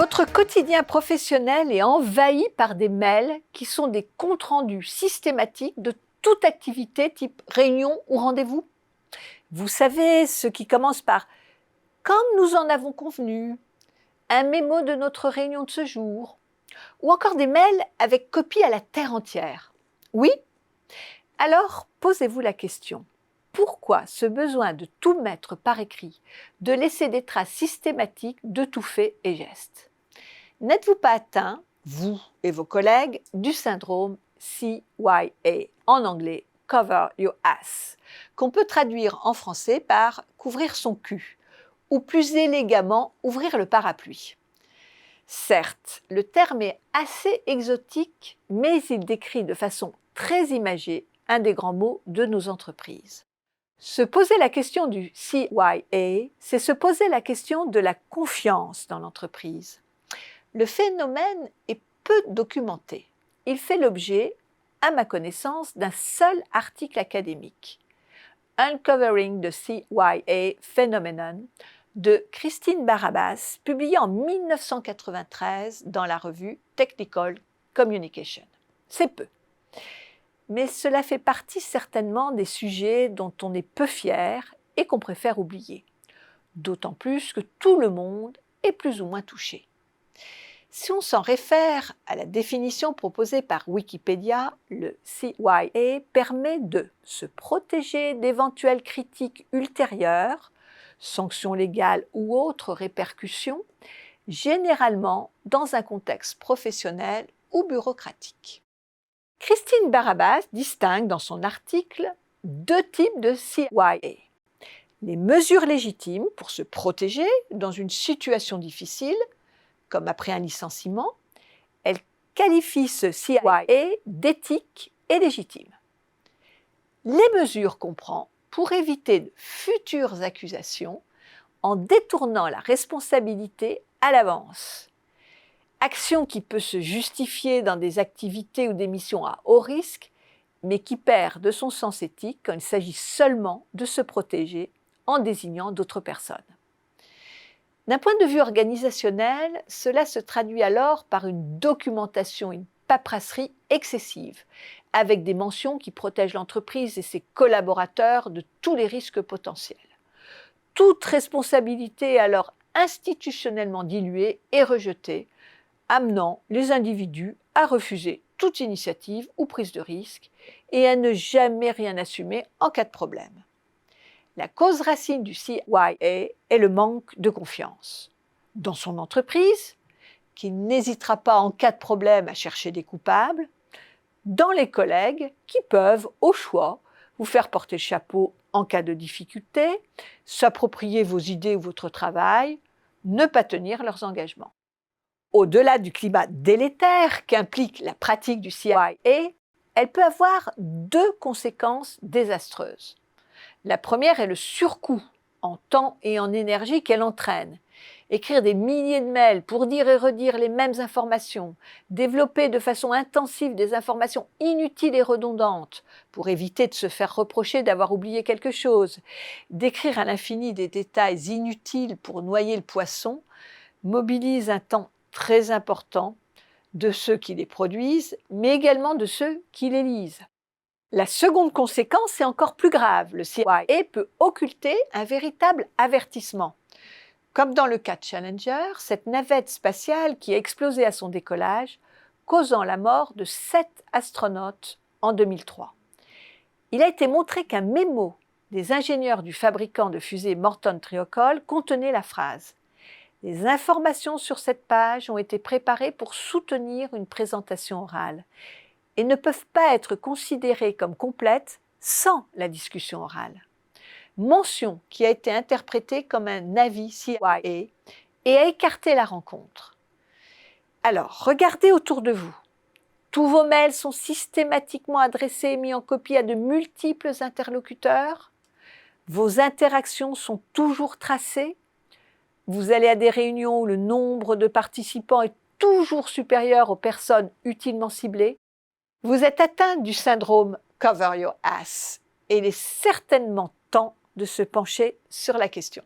Votre quotidien professionnel est envahi par des mails qui sont des comptes rendus systématiques de toute activité type réunion ou rendez-vous. Vous savez, ceux qui commencent par « Comme nous en avons convenu », un mémo de notre réunion de ce jour, ou encore des mails avec copie à la terre entière. Oui? Alors, posez-vous la question. Pourquoi ce besoin de tout mettre par écrit, de laisser des traces systématiques de tout fait et geste? N'êtes-vous pas atteint, vous et vos collègues, du syndrome CYA, en anglais Cover Your Ass, qu'on peut traduire en français par couvrir son cul, ou plus élégamment ouvrir le parapluie? Certes, le terme est assez exotique, mais il décrit de façon très imagée un des grands mots de nos entreprises. Se poser la question du CYA, c'est se poser la question de la confiance dans l'entreprise. Le phénomène est peu documenté. Il fait l'objet, à ma connaissance, d'un seul article académique, Uncovering the CYA Phenomenon, de Christine Barabas, publié en 1993 dans la revue Technical Communication. C'est peu. Mais cela fait partie certainement des sujets dont on est peu fier et qu'on préfère oublier. D'autant plus que tout le monde est plus ou moins touché. Si on s'en réfère à la définition proposée par Wikipédia, le CYA permet de se protéger d'éventuelles critiques ultérieures, sanctions légales ou autres répercussions, généralement dans un contexte professionnel ou bureaucratique. Christine Barabas distingue dans son article deux types de CYA. Les mesures légitimes pour se protéger dans une situation difficile, comme après un licenciement, elle qualifie ce CYA d'éthique et légitime. Les mesures qu'on prend pour éviter de futures accusations en détournant la responsabilité à l'avance. Action qui peut se justifier dans des activités ou des missions à haut risque, mais qui perd de son sens éthique quand il s'agit seulement de se protéger en désignant d'autres personnes. D'un point de vue organisationnel, cela se traduit alors par une documentation, une paperasserie excessive, avec des mentions qui protègent l'entreprise et ses collaborateurs de tous les risques potentiels. Toute responsabilité est alors institutionnellement diluée et rejetée, amenant les individus à refuser toute initiative ou prise de risque et à ne jamais rien assumer en cas de problème. La cause racine du CYA est le manque de confiance dans son entreprise, qui n'hésitera pas en cas de problème à chercher des coupables, dans les collègues qui peuvent, au choix, vous faire porter le chapeau en cas de difficulté, s'approprier vos idées ou votre travail, ne pas tenir leurs engagements. Au-delà du climat délétère qu'implique la pratique du CYA, elle peut avoir deux conséquences désastreuses. La première est le surcoût en temps et en énergie qu'elle entraîne. Écrire des milliers de mails pour dire et redire les mêmes informations, développer de façon intensive des informations inutiles et redondantes pour éviter de se faire reprocher d'avoir oublié quelque chose, d'écrire à l'infini des détails inutiles pour noyer le poisson, mobilise un temps très important de ceux qui les produisent, mais également de ceux qui les lisent. La seconde conséquence est encore plus grave. Le CYA peut occulter un véritable avertissement. Comme dans le cas de Challenger, cette navette spatiale qui a explosé à son décollage, causant la mort de 7 astronautes en 2003. Il a été montré qu'un mémo des ingénieurs du fabricant de fusées Morton Thiokol contenait la phrase « Les informations sur cette page ont été préparées pour soutenir une présentation orale et ne peuvent pas être considérées comme complètes sans la discussion orale. » Mention qui a été interprétée comme un avis CYA et a écarté la rencontre. Alors, regardez autour de vous. Tous vos mails sont systématiquement adressés et mis en copie à de multiples interlocuteurs. Vos interactions sont toujours tracées. Vous allez à des réunions où le nombre de participants est toujours supérieur aux personnes utilement ciblées. Vous êtes atteint du syndrome Cover Your Ass et il est certainement temps de se pencher sur la question.